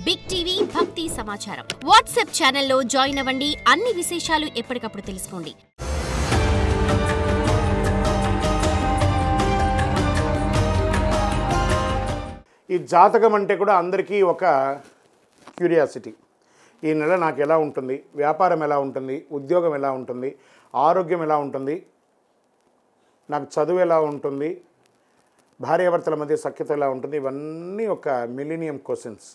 Big TV భక్తి సమాచారం WhatsApp ఛానల్లో జాయిన్ అవ్వండి. అన్ని విశేషాలు ఎప్పటికప్పుడు తెలుసుకోండి. ఈ జాతకం అంటే కూడా అందరికీ ఒక క్యూరియాసిటీ. ఈ నెల నాకు ఎలా ఉంటుంది, వ్యాపారం ఎలా ఉంటుంది, ఉద్యోగం ఎలా ఉంటుంది, ఆరోగ్యం ఎలా ఉంటుంది, నాకు చదువు ఎలా ఉంటుంది, భార్యాభర్తల మధ్య సఖ్యత ఎలా ఉంటుంది, ఇవన్నీ ఒక మిలీనియం క్వశ్చన్స్.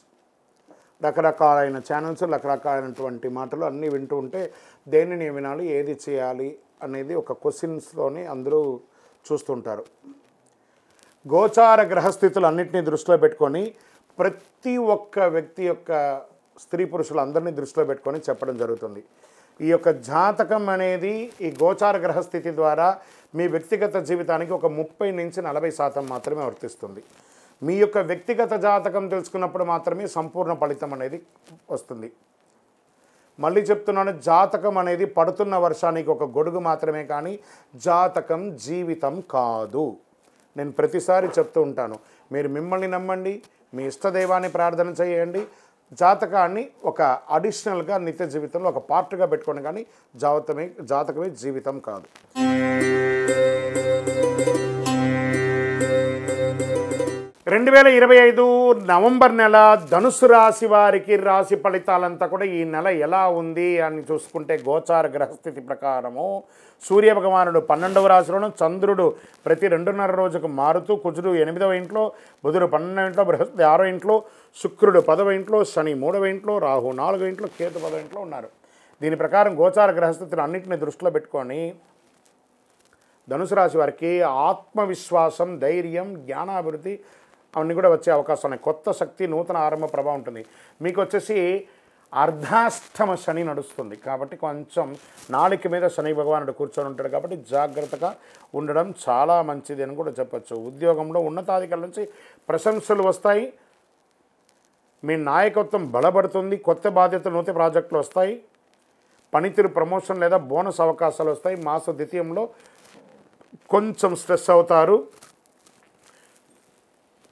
రకరకాలైన ఛానల్స్, రకరకాలైనటువంటి మాటలు అన్నీ వింటూ ఉంటే దేనిని వినాలి, ఏది చేయాలి అనేది ఒక క్వశ్చన్స్తోనే అందరూ చూస్తుంటారు. గోచార గ్రహస్థితులు అన్నింటినీ దృష్టిలో పెట్టుకొని ప్రతి ఒక్క వ్యక్తి యొక్క స్త్రీ పురుషులు అందరినీ దృష్టిలో పెట్టుకొని చెప్పడం జరుగుతుంది. ఈ యొక్క జాతకం అనేది ఈ గోచార గ్రహస్థితి ద్వారా మీ వ్యక్తిగత జీవితానికి ఒక 30 నుంచి 40% మాత్రమే వర్తిస్తుంది. మీ యొక్క వ్యక్తిగత జాతకం తెలుసుకున్నప్పుడు మాత్రమే సంపూర్ణ ఫలితం అనేది వస్తుంది. మళ్ళీ చెప్తున్నాను, జాతకం అనేది పడుతున్న వర్షానికి ఒక గొడుగు మాత్రమే, కానీ జాతకం జీవితం కాదు. నేను ప్రతిసారి చెప్తూ ఉంటాను, మీరు మిమ్మల్ని నమ్మండి, మీ ఇష్టదైవాన్ని ప్రార్థన చేయండి, జాతకాన్ని ఒక అడిషనల్గా నిత్య జీవితంలో ఒక పార్ట్గా పెట్టుకోండి, కానీ జాతకమే జీవితం కాదు. రెండు 2025 నవంబర్ నెల ధనుసు రాశి వారికి రాశి ఫలితాలంతా కూడా ఈ నెల ఎలా ఉంది అని చూసుకుంటే, గోచార గ్రహస్థితి ప్రకారము సూర్య భగవానుడు 12వ రాశిలోను, చంద్రుడు ప్రతి 2.5 రోజుకు మారుతూ, కుజుడు 8వ ఇంట్లో, బుధుడు 12వ ఇంట్లో, బృహస్పతి 6వ ఇంట్లో, శుక్రుడు 10వ ఇంట్లో, శని 3వ ఇంట్లో, రాహు 4వ ఇంట్లో, కేతు 10వ ఇంట్లో ఉన్నారు. దీని ప్రకారం గోచార గ్రహస్థితిని అన్నింటినీ దృష్టిలో పెట్టుకొని ధనుసు రాశి వారికి ఆత్మవిశ్వాసం, ధైర్యం, జ్ఞానాభివృద్ధి అవన్నీ కూడా వచ్చే అవకాశం ఉన్నాయి. కొత్త శక్తి, నూతన ఆరంభ ప్రభావం ఉంటుంది. మీకు వచ్చేసి అర్ధాష్టమ శని నడుస్తుంది కాబట్టి కొంచెం నాలుక మీద శని భగవానుడు కూర్చొని ఉంటాడు కాబట్టి జాగ్రత్తగా ఉండడం చాలా మంచిది అని కూడా చెప్పచ్చు. ఉద్యోగంలో ఉన్నతాధికారుల నుంచి ప్రశంసలు వస్తాయి, మీ నాయకత్వం బలపడుతుంది, కొత్త బాధ్యతలు, నూతన ప్రాజెక్టులు వస్తాయి, పనితీరు ప్రమోషన్ లేదా బోనస్ అవకాశాలు వస్తాయి. మాస ద్వితీయంలో కొంచెం స్ట్రెస్ అవుతారు,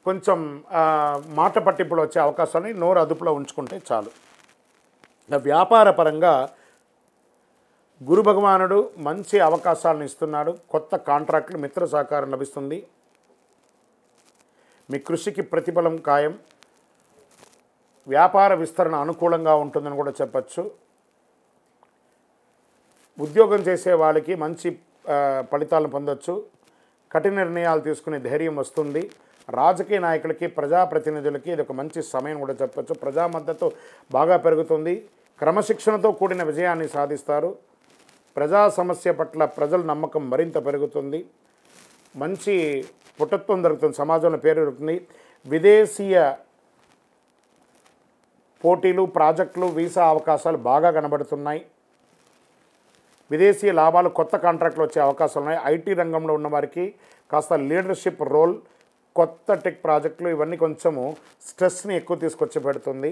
కొంచెం మాట పట్టింపులు వచ్చే అవకాశాన్ని నోరు అదుపులో ఉంచుకుంటే చాలు. వ్యాపార పరంగా గురు భగవానుడు మంచి అవకాశాలను ఇస్తున్నాడు. కొత్త కాంట్రాక్టులు, మిత్ర సహకారం లభిస్తుంది. మీ కృషికి ప్రతిఫలం ఖాయం. వ్యాపార విస్తరణ అనుకూలంగా ఉంటుందని కూడా చెప్పచ్చు. ఉద్యోగం చేసే వాళ్ళకి మంచి ఫలితాలను పొందొచ్చు. కఠిన నిర్ణయాలు తీసుకునే ధైర్యం వస్తుంది. రాజకీయ నాయకులకి, ప్రజాప్రతినిధులకి ఇది ఒక మంచి సమయం కూడా చెప్పచ్చు. ప్రజా మద్దతు బాగా పెరుగుతుంది. క్రమశిక్షణతో కూడిన విజయాన్ని సాధిస్తారు. ప్రజా సమస్య పట్ల ప్రజల నమ్మకం మరింత పెరుగుతుంది. మంచి పుటత్వం దొరుకుతుంది, సమాజంలో పేరు దొరుకుతుంది. విదేశీయ పోటీలు, ప్రాజెక్టులు, వీసా అవకాశాలు బాగా కనబడుతున్నాయి. విదేశీయ లాభాలు, కొత్త కాంట్రాక్టులు వచ్చే అవకాశాలు ఉన్నాయి. ఐటీ రంగంలో ఉన్నవారికి కాస్త లీడర్షిప్ రోల్, కొత్త టెక్ ప్రాజెక్టులు ఇవన్నీ కొంచెము స్ట్రెస్ని ఎక్కువ తీసుకొచ్చి పెడుతుంది.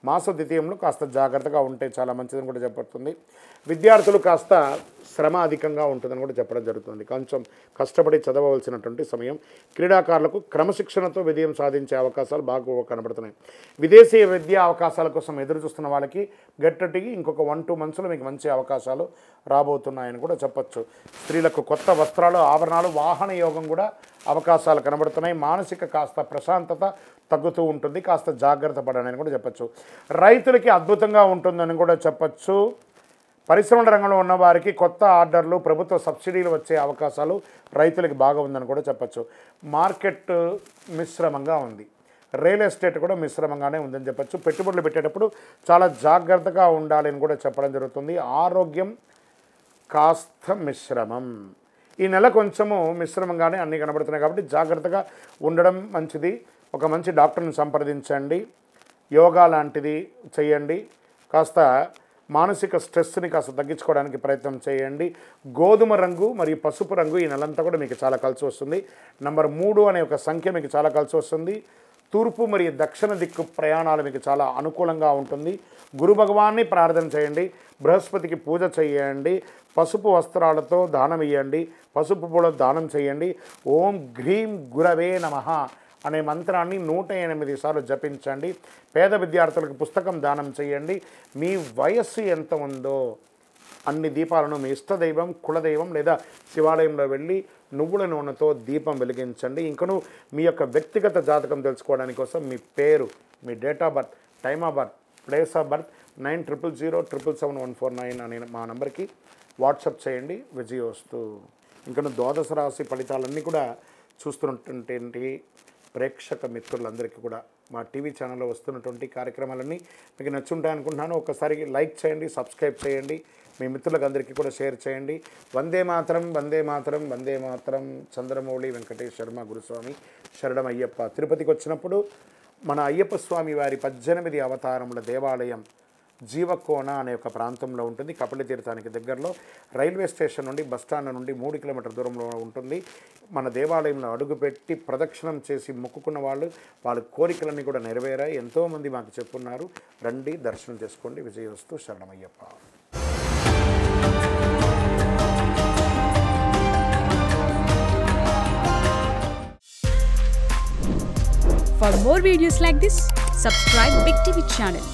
మాస ద్వితీయంలో కాస్త జాగ్రత్తగా ఉంటే చాలా మంచిదని కూడా చెప్పబడుతుంది. విద్యార్థులు కాస్త శ్రమ అధికంగా ఉంటుందని కూడా చెప్పడం జరుగుతుంది. కొంచెం కష్టపడి చదవవలసినటువంటి సమయం. క్రీడాకారులకు క్రమశిక్షణతో విజయం సాధించే అవకాశాలు బాగా కనబడుతున్నాయి. విదేశీ విద్యా అవకాశాల కోసం ఎదురు చూస్తున్న వాళ్ళకి గట్టిగా ఇంకొక 1-2 మంత్స్లో మీకు మంచి అవకాశాలు రాబోతున్నాయని కూడా చెప్పచ్చు. స్త్రీలకు కొత్త వస్త్రాలు, ఆభరణాలు, వాహన యోగం కూడా అవకాశాలు కనబడుతున్నాయి. మానసిక కాస్త ప్రశాంతత తగ్గుతూ ఉంటుంది, కాస్త జాగ్రత్త పడనని కూడా చెప్పచ్చు. రైతులకి అద్భుతంగా ఉంటుందని కూడా చెప్పచ్చు. పరిశ్రమల రంగంలో ఉన్న వారికి కొత్త ఆర్డర్లు, ప్రభుత్వ సబ్సిడీలు వచ్చే అవకాశాలు రైతులకి బాగా ఉందని కూడా చెప్పచ్చు. మార్కెట్ మిశ్రమంగా ఉంది. రియల్ ఎస్టేట్ కూడా మిశ్రమంగానే ఉందని చెప్పచ్చు. పెట్టుబడులు పెట్టేటప్పుడు చాలా జాగ్రత్తగా ఉండాలని కూడా చెప్పడం జరుగుతుంది. ఆరోగ్యం కాస్త మిశ్రమం. ఈ నెల కొంచెము మిశ్రమంగానే అన్నీ కనబడుతున్నాయి కాబట్టి జాగ్రత్తగా ఉండడం మంచిది. ఒక మంచి డాక్టర్ని సంప్రదించండి, యోగా లాంటిది చేయండి, కాస్త మానసిక స్ట్రెస్ని కాస్త తగ్గించుకోవడానికి ప్రయత్నం చేయండి. గోధుమ రంగు మరియు పసుపు రంగు ఈ నెలంతా కూడా మీకు చాలా కలిసి వస్తుంది. నంబర్ 3 అనే ఒక సంఖ్య మీకు చాలా కలిసి వస్తుంది. తూర్పు మరియు దక్షిణ దిక్కు ప్రయాణాలు మీకు చాలా అనుకూలంగా ఉంటుంది. గురు భగవాన్ని ప్రార్థన చేయండి, బృహస్పతికి పూజ చేయండి, పసుపు వస్త్రాలతో దానం ఇవ్వండి, పసుపు పూల దానం చేయండి. ఓం గ్రీం గురవే నమః అనే మంత్రాన్ని 108 సార్లు జపించండి. పేద విద్యార్థులకు పుస్తకం దానం చేయండి. మీ వయస్సు ఎంత ఉందో అన్ని దీపాలను మీ ఇష్టదైవం, కులదైవం లేదా శివాలయంలో వెళ్ళి నువ్వుల నూనెతో దీపం వెలిగించండి. ఇంకను మీ యొక్క వ్యక్తిగత జాతకం తెలుసుకోవడానికి కోసం మీ పేరు, మీ date of birth, time of birth, place of birth 9000077149 అనే మా నంబర్కి వాట్సాప్ చేయండి. విజయోస్తు. ఇంకను ద్వాదశ రాశి ఫలితాలన్నీ కూడా చూస్తున్నటువంటి ప్రేక్షక మిత్రులందరికీ కూడా మా టీవీ ఛానల్లో వస్తున్నటువంటి కార్యక్రమాలన్నీ మీకు నచ్చుంటాయి అనుకుంటున్నాను. ఒకసారి లైక్ చేయండి, సబ్స్క్రైబ్ చేయండి, మీ మిత్రులకు అందరికీ కూడా షేర్ చేయండి. వందే మాతరం, వందే మాతరం, వందే మాతరం. చంద్రమౌళి వెంకటేష్ శర్మ గురుస్వామి శరణం అయ్యప్ప. తిరుపతికి వచ్చినప్పుడు మన అయ్యప్ప స్వామి వారి 18 అవతారముల దేవాలయం జీవకోన అనే ఒక ప్రాంతంలో ఉంటుంది. కపిలతీర్థానికి దగ్గరలో రైల్వే స్టేషన్ నుండి బస్టాండ్ నుండి 3 కిలోమీటర్ల దూరంలో ఉంటుంది. మన దేవాలయంలో అడుగుపెట్టి ప్రదక్షిణం చేసి మొక్కుకున్న వాళ్ళ కోరికలన్నీ కూడా నెరవేరాయి. ఎంతోమంది మాకు చెప్పున్నారు. రండి, దర్శనం చేసుకోండి. విజయోస్తు. శరణమయ్యప్ప. For more videos like this, subscribe Big TV channel.